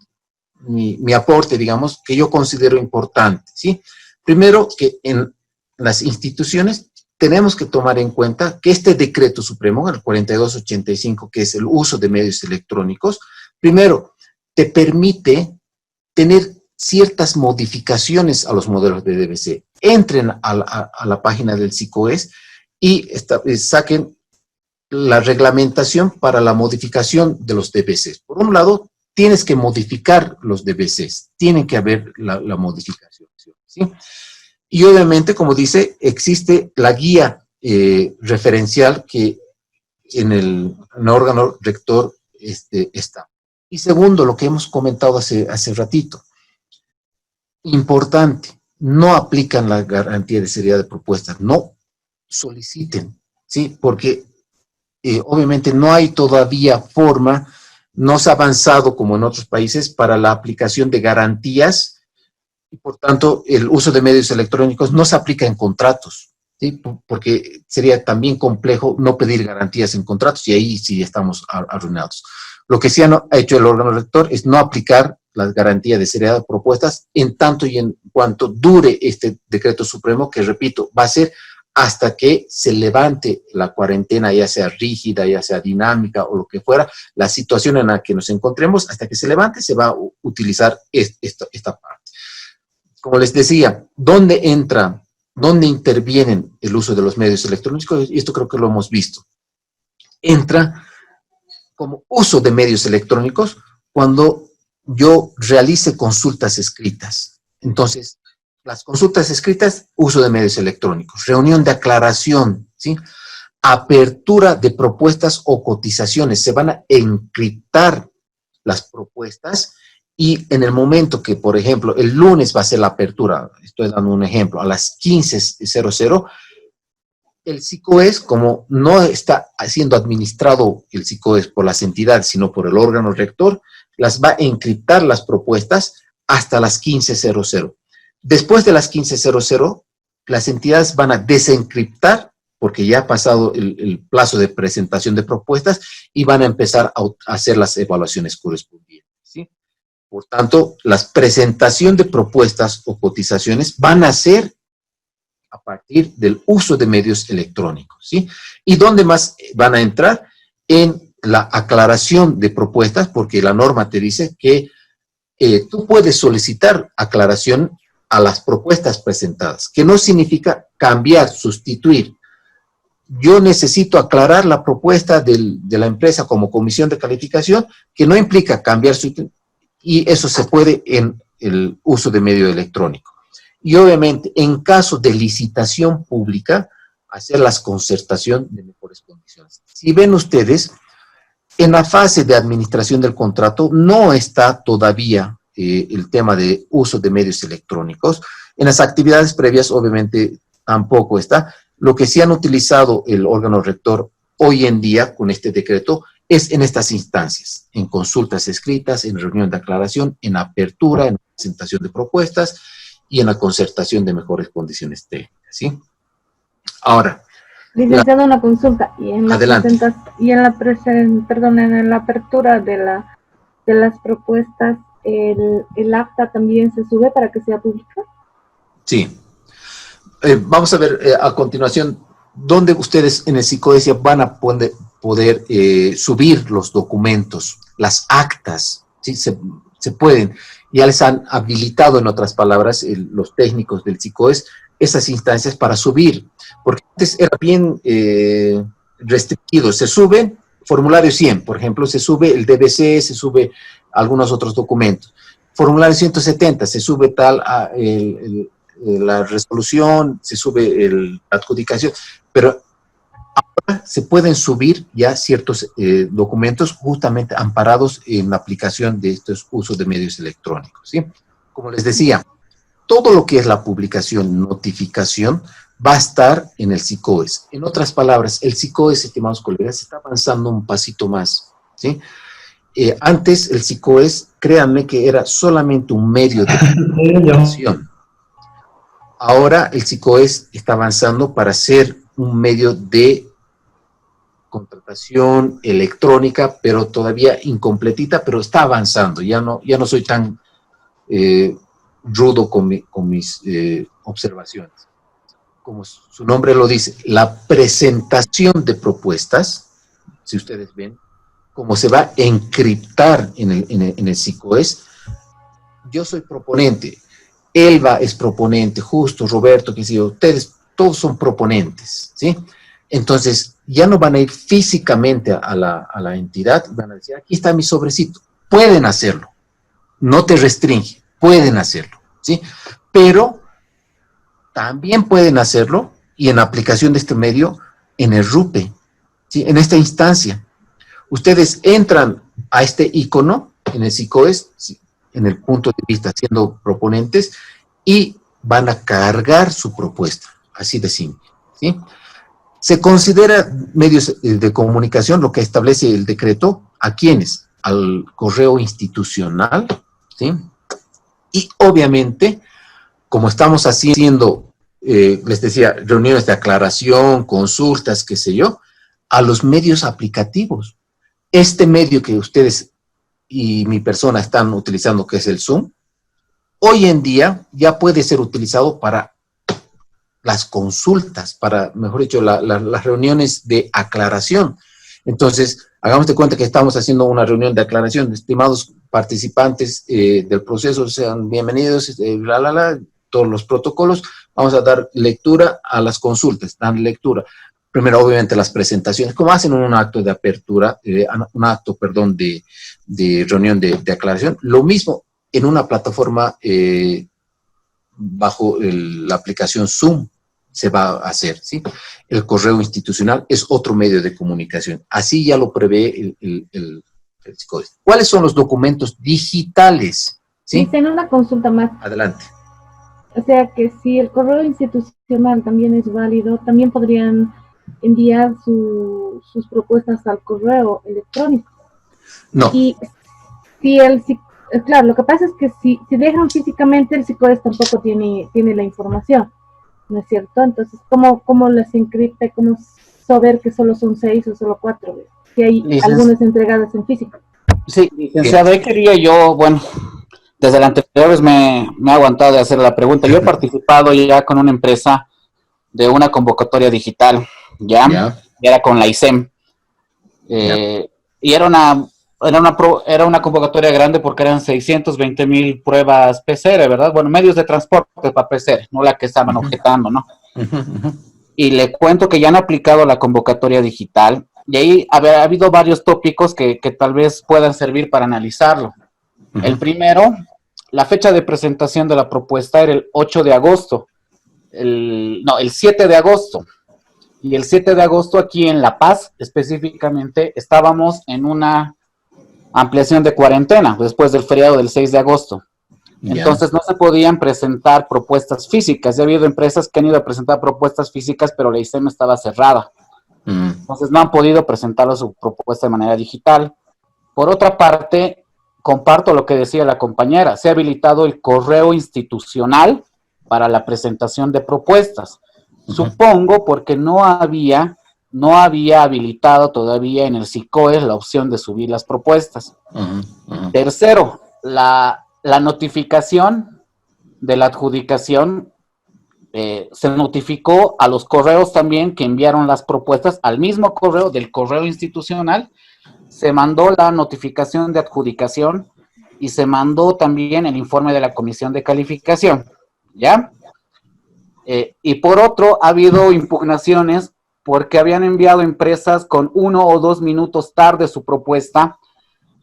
aporte, digamos, que yo considero importante, ¿sí? Primero, que en las instituciones tenemos que tomar en cuenta que este decreto supremo, el 4285, que es el uso de medios electrónicos, primero, te permite tener ciertas modificaciones a los modelos de DBC. Entren a la página del SICOES y saquen la reglamentación para la modificación de los DBCs. Por un lado, tienes que modificar los DBCs, tienen que haber la modificación, ¿sí? Y obviamente, como dice, existe la guía referencial que en el órgano rector está. Y segundo, lo que hemos comentado hace ratito, importante, no aplican la garantía de seriedad de propuestas, no soliciten, ¿sí? Porque obviamente no hay todavía forma, no se ha avanzado como en otros países para la aplicación de garantías y por tanto el uso de medios electrónicos no se aplica en contratos, ¿sí? Porque sería también complejo no pedir garantías en contratos y ahí sí estamos arruinados. Lo que sí ha hecho el órgano rector es no aplicar la garantía de seriedad de propuestas en tanto y en cuanto dure este decreto supremo, que repito, va a ser hasta que se levante la cuarentena, ya sea rígida, ya sea dinámica o lo que fuera, la situación en la que nos encontremos, hasta que se levante se va a utilizar esta parte. Como les decía, ¿dónde intervienen el uso de los medios electrónicos? Y esto creo que lo hemos visto. Entra como uso de medios electrónicos cuando yo realice consultas escritas. Entonces, las consultas escritas, uso de medios electrónicos. Reunión de aclaración, ¿sí? Apertura de propuestas o cotizaciones. Se van a encriptar las propuestas y en el momento que, por ejemplo, el lunes va a ser la apertura, estoy dando un ejemplo, a las 15:00, el SICOES, como no está siendo administrado el SICOES por las entidades, sino por el órgano rector, las va a encriptar las propuestas hasta las 15:00. Después de las 15:00, las entidades van a desencriptar, porque ya ha pasado el plazo de presentación de propuestas, y van a empezar a hacer las evaluaciones correspondientes, ¿sí? Por tanto, la presentación de propuestas o cotizaciones van a ser a partir del uso de medios electrónicos, ¿sí? ¿Y dónde más van a entrar? En la aclaración de propuestas, porque la norma te dice que tú puedes solicitar aclaración a las propuestas presentadas, que no significa cambiar, sustituir. Yo necesito aclarar la propuesta de la empresa como comisión de calificación, que no implica cambiar y eso se puede en el uso de medio electrónico. Y obviamente, en caso de licitación pública, hacer la concertación de mejores condiciones. Si ven ustedes, en la fase de administración del contrato no está todavía el tema de uso de medios electrónicos. En las actividades previas, obviamente, tampoco está. Lo que sí han utilizado el órgano rector hoy en día con este decreto es en estas instancias, en consultas escritas, en reunión de aclaración, en apertura, en presentación de propuestas y en la concertación de mejores condiciones técnicas, ¿sí? Ahora, licenciado, una consulta, y en la adelante. en la apertura de las propuestas, el acta también se sube para que sea pública. Sí. Vamos a ver a continuación dónde ustedes en el SICOES van a poder subir los documentos, las actas, ¿sí? Se pueden. Ya les han habilitado, en otras palabras, los técnicos del SICOES, esas instancias para subir, porque antes era bien restringido. Se sube formulario 100, por ejemplo, se sube el DBC, se sube algunos otros documentos. Formulario 170, se sube la resolución, se sube la adjudicación, pero ahora se pueden subir ya ciertos documentos justamente amparados en la aplicación de estos usos de medios electrónicos, ¿sí? Como les decía, todo lo que es la publicación, notificación, va a estar en el SICOES. En otras palabras, el SICOES, estimados colegas, está avanzando un pasito más, ¿sí? Antes el SICOES, créanme que era solamente un medio de comunicación. Ahora el SICOES está avanzando para ser un medio de contratación electrónica, pero todavía incompletita, pero está avanzando. Ya no soy tan rudo con mis observaciones. Como su nombre lo dice, la presentación de propuestas, si ustedes ven, como se va a encriptar en el SICOES, yo soy proponente, Elba es proponente, Justo, Roberto, que sé yo, ustedes todos son proponentes, ¿sí? Entonces, ya no van a ir físicamente a la entidad, van a decir, aquí está mi sobrecito, pueden hacerlo, no te restringe, pueden hacerlo, ¿sí? Pero también pueden hacerlo, y en la aplicación de este medio, en el RUPE, ¿sí? En esta instancia. Ustedes entran a este icono, en el SICOES, ¿sí? En el punto de vista siendo proponentes, y van a cargar su propuesta, así de simple, ¿sí? Se considera medios de comunicación, lo que establece el decreto, ¿a quiénes? Al correo institucional, ¿sí? Y obviamente, como estamos haciendo, les decía, reuniones de aclaración, consultas, qué sé yo, a los medios aplicativos. Este medio que ustedes y mi persona están utilizando, que es el Zoom, hoy en día ya puede ser utilizado para las consultas, para, mejor dicho, las reuniones de aclaración. Entonces, hagamos de cuenta que estamos haciendo una reunión de aclaración. Estimados participantes del proceso, sean bienvenidos, todos los protocolos. Vamos a dar lectura a las consultas, dan lectura. Primero, obviamente, las presentaciones, como hacen un acto de apertura, de reunión de aclaración. Lo mismo en una plataforma bajo la aplicación Zoom se va a hacer, ¿sí? El correo institucional es otro medio de comunicación. Así ya lo prevé el SICOES. ¿Cuáles son los documentos digitales? ¿Sí? Dicen una consulta más. Adelante. O sea que si el correo institucional también es válido, también podrían enviar sus propuestas al correo electrónico. No. Y si claro, lo que pasa es que si dejan físicamente, el SICOES tampoco tiene la información. ¿no es cierto? Entonces, ¿cómo les encripta? ¿Cómo saber que solo son 6 o solo 4? Si hay algunas entregadas en físico. Sí, licenciado, ahí quería yo, bueno, desde la anterior vez me he aguantado de hacer la pregunta. Yo he participado ya con una empresa de una convocatoria digital, ¿ya? Era con la ISEM. Y era una convocatoria grande porque eran 620,000 pruebas PCR, ¿verdad? Bueno, medios de transporte para PCR, no la que estaban objetando, ¿no? Y le cuento que ya han aplicado la convocatoria digital y ahí ha habido varios tópicos que tal vez puedan servir para analizarlo. El primero, la fecha de presentación de la propuesta era el 8 de agosto. El 7 de agosto. Y el 7 de agosto aquí en La Paz, específicamente, estábamos en una ampliación de cuarentena después del feriado del 6 de agosto. Entonces no se podían presentar propuestas físicas. Ya ha habido empresas que han ido a presentar propuestas físicas, pero la ISEM estaba cerrada. Entonces no han podido presentar su propuesta de manera digital. Por otra parte, comparto lo que decía la compañera. Se ha habilitado el correo institucional para la presentación de propuestas. Supongo porque no había habilitado todavía en el SICOES la opción de subir las propuestas. Tercero, la notificación de la adjudicación se notificó a los correos también que enviaron las propuestas, al mismo correo del correo institucional, se mandó la notificación de adjudicación y se mandó también el informe de la comisión de calificación, ¿ya? Y por otro, ha habido impugnaciones porque habían enviado empresas con 1 o 2 minutos tarde su propuesta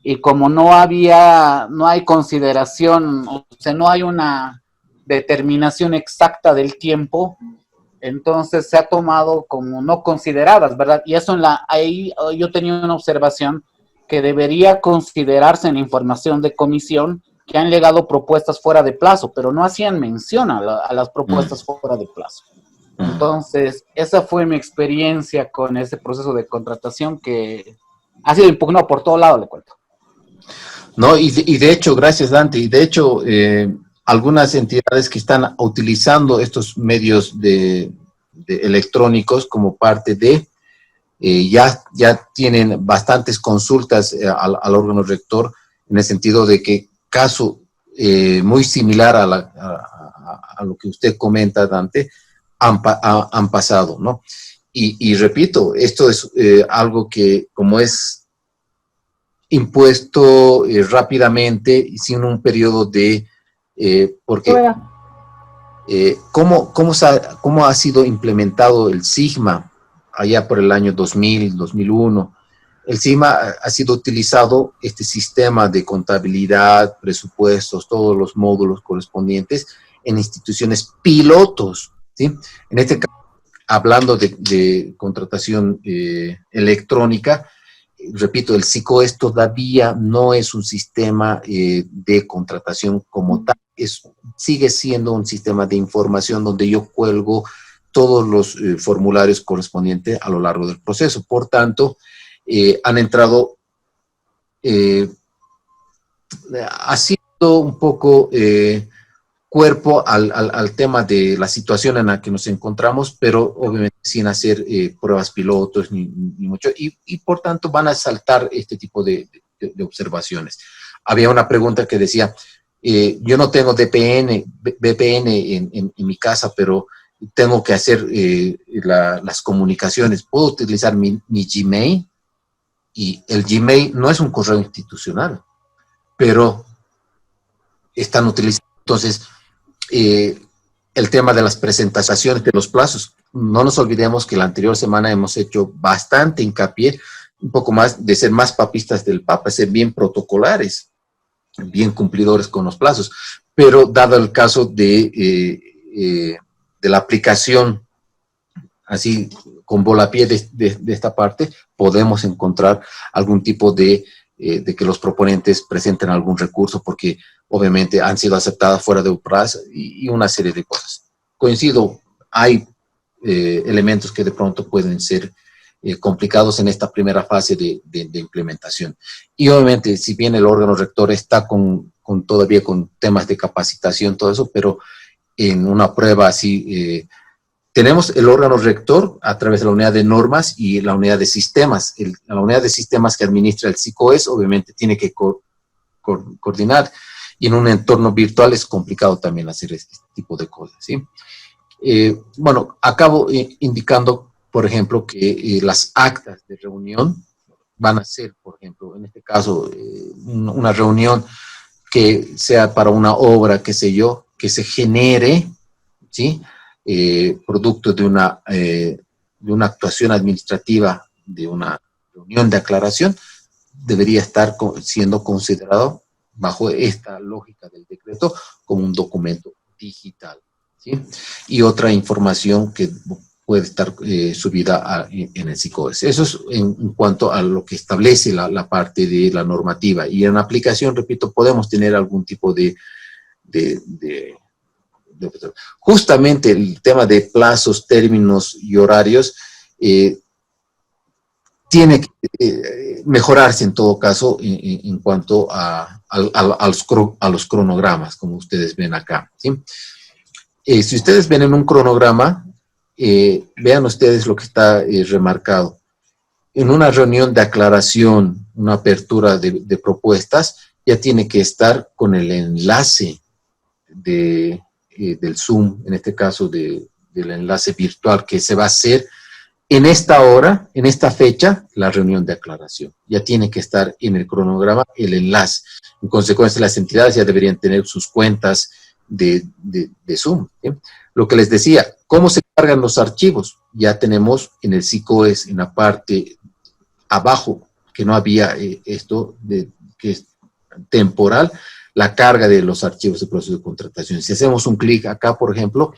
y como no hay consideración, o sea, no hay una determinación exacta del tiempo, entonces se ha tomado como no consideradas, ¿verdad? Y eso ahí yo tenía una observación que debería considerarse en la información de comisión que han llegado propuestas fuera de plazo, pero no hacían mención a las propuestas fuera de plazo. Entonces, esa fue mi experiencia con ese proceso de contratación que ha sido impugnado por todo lado, le cuento. No, y de hecho, gracias Dante, y de hecho, algunas entidades que están utilizando estos medios de electrónicos como parte de, ya tienen bastantes consultas al órgano rector, en el sentido de que caso muy similar a lo que usted comenta, Dante, han pasado, ¿no? Y repito, esto es algo que como es impuesto rápidamente y sin un periodo de... porque ¿cómo ha sido implementado el SIGMA allá por el año 2000, 2001? El SIGMA ha sido utilizado, este sistema de contabilidad, presupuestos, todos los módulos correspondientes en instituciones pilotos, ¿sí? En este caso, hablando de contratación electrónica, repito, el SICOES todavía no es un sistema de contratación como tal, sigue siendo un sistema de información donde yo cuelgo todos los formularios correspondientes a lo largo del proceso. Por tanto, han entrado haciendo un poco cuerpo al tema de la situación en la que nos encontramos, pero obviamente sin hacer pruebas pilotos ni mucho, y por tanto van a saltar este tipo de observaciones. Había una pregunta que decía, yo no tengo VPN en mi casa, pero tengo que hacer las comunicaciones. ¿Puedo utilizar mi Gmail? Y el Gmail no es un correo institucional, pero están utilizando. Entonces, el tema de las presentaciones de los plazos. No nos olvidemos que la anterior semana hemos hecho bastante hincapié, un poco más, de ser más papistas del Papa, ser bien protocolares, bien cumplidores con los plazos. Pero dado el caso de la aplicación, así con volapié de esta parte, podemos encontrar algún tipo de que los proponentes presenten algún recurso porque obviamente han sido aceptadas fuera de UPRAS y una serie de cosas. Coincido, hay elementos que de pronto pueden ser complicados en esta primera fase de implementación. Y obviamente, si bien el órgano rector está todavía con temas de capacitación, todo eso, pero en una prueba así tenemos el órgano rector a través de la unidad de normas y la unidad de sistemas. La unidad de sistemas que administra el SICOES obviamente tiene que coordinar, y en un entorno virtual es complicado también hacer este tipo de cosas, ¿sí? Bueno, acabo indicando, por ejemplo, que las actas de reunión van a ser, por ejemplo, en este caso, una reunión que sea para una obra, qué sé yo, que se genere, ¿sí? Producto de una actuación administrativa, de una reunión de aclaración, debería estar siendo considerado bajo esta lógica del decreto como un documento digital, ¿sí? Y otra información que puede estar subida en el SICOES. Eso es en cuanto a lo que establece la parte de la normativa. Y en la aplicación, repito, podemos tener algún tipo de justamente el tema de plazos, términos y horarios tiene que mejorarse en todo caso en cuanto a los cronogramas, como ustedes ven acá, ¿sí? Si ustedes ven en un cronograma, vean ustedes lo que está remarcado. En una reunión de aclaración, una apertura de propuestas, ya tiene que estar con el enlace del Zoom, en este caso del enlace virtual que se va a hacer en esta hora, en esta fecha, la reunión de aclaración. Ya tiene que estar en el cronograma el enlace. En consecuencia, las entidades ya deberían tener sus cuentas de Zoom, ¿sí? Lo que les decía, ¿cómo se cargan los archivos? Ya tenemos en el SICOES, en la parte abajo, que no había esto que es temporal, la carga de los archivos de proceso de contratación. Si hacemos un clic acá, por ejemplo,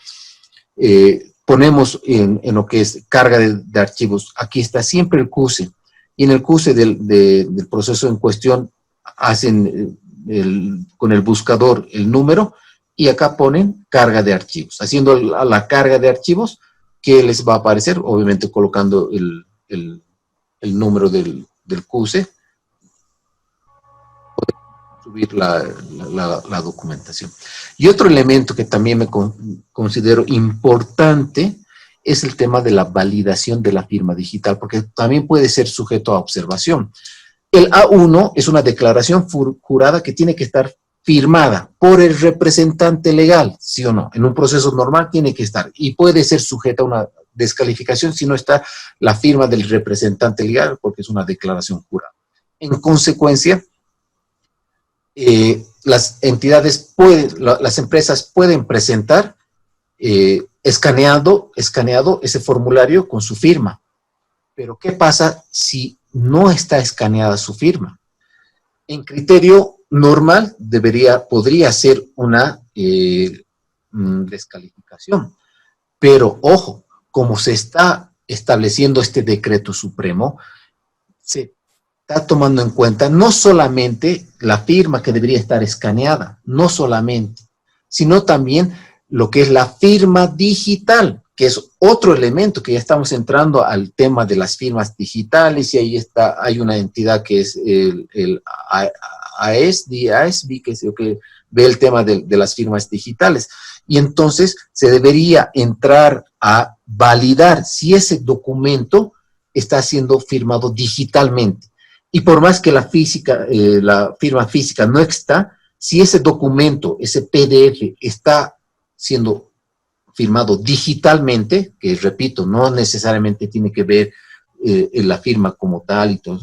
ponemos en lo que es carga de archivos, aquí está siempre el CUSE, y en el CUSE del proceso en cuestión hacen con el buscador el número, y acá ponen carga de archivos. Haciendo la carga de archivos, ¿qué les va a aparecer? Obviamente colocando el número del CUSE, subir la documentación. Y otro elemento que también me considero importante es el tema de la validación de la firma digital, porque también puede ser sujeto a observación. El A1 es una declaración jurada que tiene que estar firmada por el representante legal, ¿sí o no? En un proceso normal tiene que estar, y puede ser sujeta a una descalificación si no está la firma del representante legal, porque es una declaración jurada. En consecuencia, las entidades las empresas pueden presentar escaneado ese formulario con su firma. Pero ¿qué pasa si no está escaneada su firma? En criterio normal podría ser una descalificación. Pero ojo, como se está estableciendo este decreto supremo, se está tomando en cuenta no solamente la firma que debería estar escaneada, no solamente, sino también lo que es la firma digital, que es otro elemento que ya estamos entrando al tema de las firmas digitales, y ahí hay una entidad que es el AESB, que es lo que ve el tema de las firmas digitales. Y entonces se debería entrar a validar si ese documento está siendo firmado digitalmente. Y por más que la firma física no está, si ese documento, ese PDF, está siendo firmado digitalmente, que repito, no necesariamente tiene que ver en la firma como tal y todo,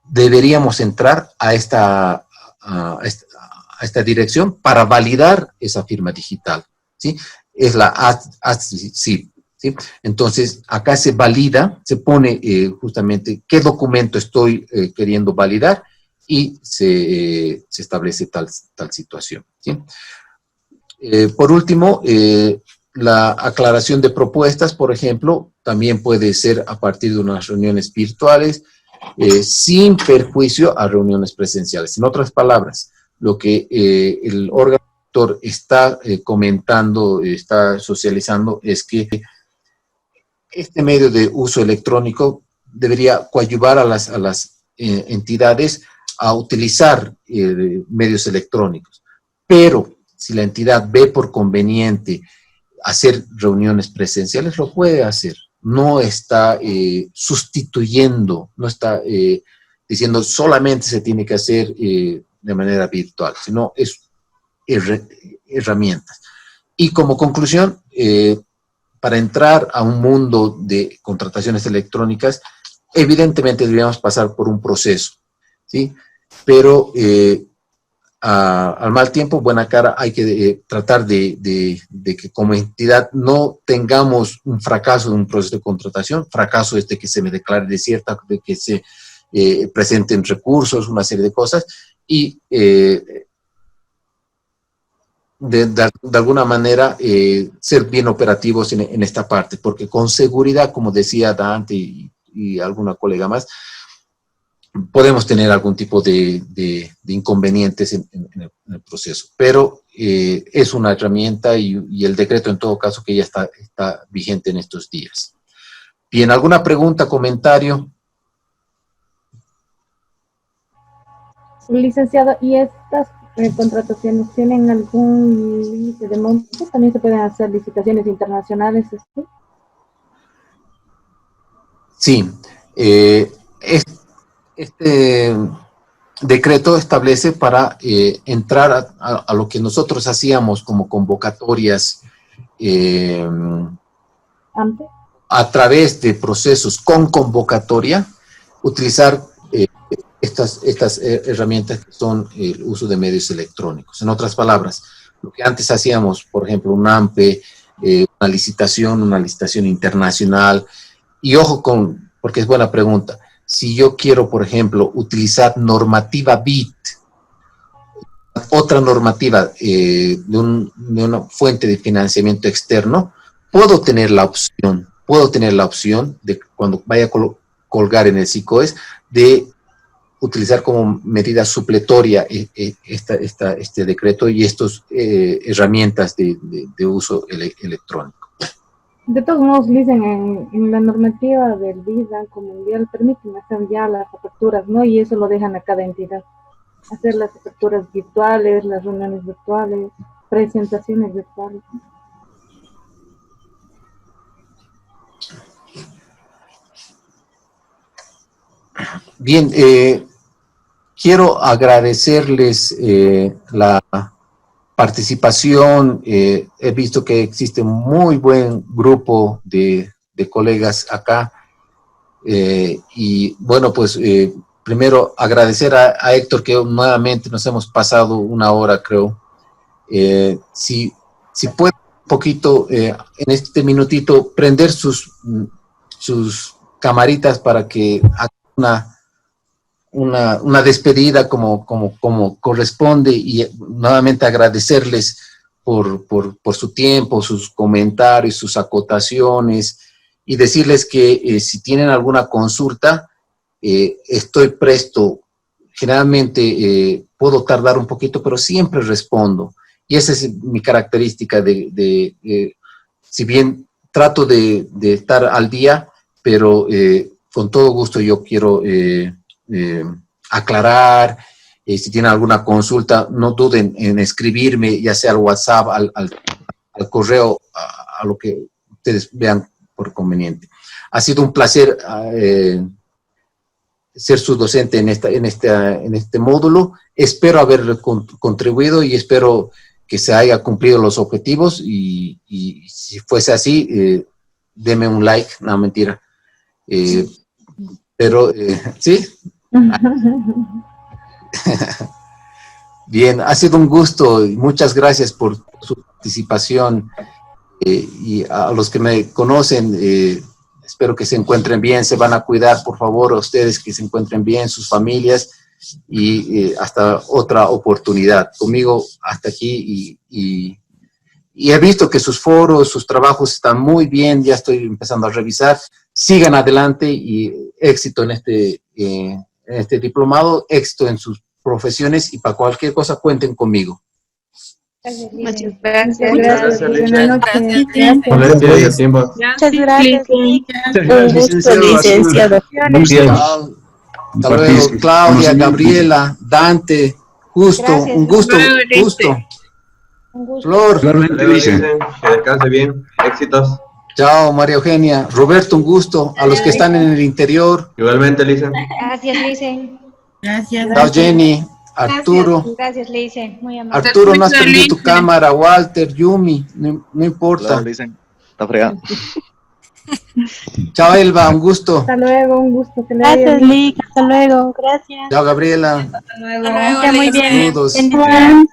deberíamos entrar a esta dirección para validar esa firma digital, ¿sí? Es la ASCIP, ¿sí? Entonces, acá se valida, se pone justamente qué documento estoy queriendo validar, y se establece tal situación, ¿sí? Por último, la aclaración de propuestas, por ejemplo, también puede ser a partir de unas reuniones virtuales, sin perjuicio a reuniones presenciales. En otras palabras, lo que el órgano rector está comentando, está socializando, es que este medio de uso electrónico debería coadyuvar a las entidades a utilizar medios electrónicos. Pero si la entidad ve por conveniente hacer reuniones presenciales, lo puede hacer. No está sustituyendo, no está diciendo solamente se tiene que hacer de manera virtual, sino es herramientas. Y como conclusión, para entrar a un mundo de contrataciones electrónicas, evidentemente deberíamos pasar por un proceso, ¿sí? Pero al mal tiempo, buena cara, hay que tratar de que como entidad no tengamos un fracaso en un proceso de contratación, fracaso es de que se me declare desierta, de que se presenten recursos, una serie de cosas, y de alguna manera ser bien operativos en esta parte, porque con seguridad, como decía Dante y alguna colega más, podemos tener algún tipo de inconvenientes en el proceso, pero es una herramienta y el decreto en todo caso que ya está vigente en estos días. Bien, ¿alguna pregunta, comentario? Licenciado, ¿y estas contrataciones tienen algún límite de monto? ¿También se pueden hacer licitaciones internacionales? Sí, este decreto establece para entrar a lo que nosotros hacíamos como convocatorias a través de procesos con convocatoria, utilizar estas herramientas que son el uso de medios electrónicos. En otras palabras, lo que antes hacíamos, por ejemplo, un AMPE, una licitación internacional, y ojo porque es buena pregunta, si yo quiero, por ejemplo, utilizar normativa BIT, otra normativa de una fuente de financiamiento externo, puedo tener la opción de cuando vaya a colgar en el SICOES, de utilizar como medida supletoria este decreto y estas herramientas de uso electrónico. De todos modos, dicen en la normativa del Banco Mundial permiten hacer ya las aperturas, ¿no? Y eso lo dejan a cada entidad. Hacer las aperturas virtuales, las reuniones virtuales, presentaciones virtuales. Bien, quiero agradecerles la participación. He visto que existe un muy buen grupo de colegas acá. Y bueno, pues primero agradecer a Héctor, que nuevamente nos hemos pasado una hora, creo. Si puede un poquito en este minutito prender sus camaritas para que haga una despedida como corresponde, y nuevamente agradecerles por su tiempo, sus comentarios, sus acotaciones, y decirles que si tienen alguna consulta, estoy presto. Generalmente puedo tardar un poquito, pero siempre respondo. Y esa es mi característica si bien trato de estar al día, pero con todo gusto yo quiero aclarar. Si tienen alguna consulta, no duden en escribirme, ya sea al WhatsApp, al correo, a lo que ustedes vean por conveniente. Ha sido un placer ser su docente en este módulo. Espero haber contribuido y espero que se haya cumplido los objetivos, y si fuese así, deme un like, no, mentira. Pero, ¿sí? Bien, ha sido un gusto y muchas gracias por su participación, y a los que me conocen, espero que se encuentren bien, se van a cuidar, por favor, a ustedes que se encuentren bien, sus familias, y hasta otra oportunidad. Conmigo hasta aquí, y he visto que sus foros, sus trabajos están muy bien, ya estoy empezando a revisar. Sigan adelante y éxito en este diplomado, éxito en sus profesiones, y para cualquier cosa cuenten conmigo. Muchas gracias. Muchas gracias, licenciado. Hasta luego, Claudia, Gabriela, Dante, Justo, Gracias. un gusto. Un gusto. Flor. Hasta luego, Licen. Que descanse bien. Éxitos. Chao, María Eugenia. Roberto, un gusto. A los que están en el interior. Igualmente, Licen. Gracias, Licen. Gracias. Chao, Jenny. Arturo. Gracias, Licen. Muy amable. Arturo, no has perdido tu cámara. Walter, Yumi. No importa. Claro, dicen. Está fregado. Chao, Elba. Un gusto. Hasta luego, un gusto. Que le vaya Gracias, bien. Lick. Hasta luego. Gracias. Chao, Gabriela. Hasta luego. Muy bien. Saludos. Bendiciones.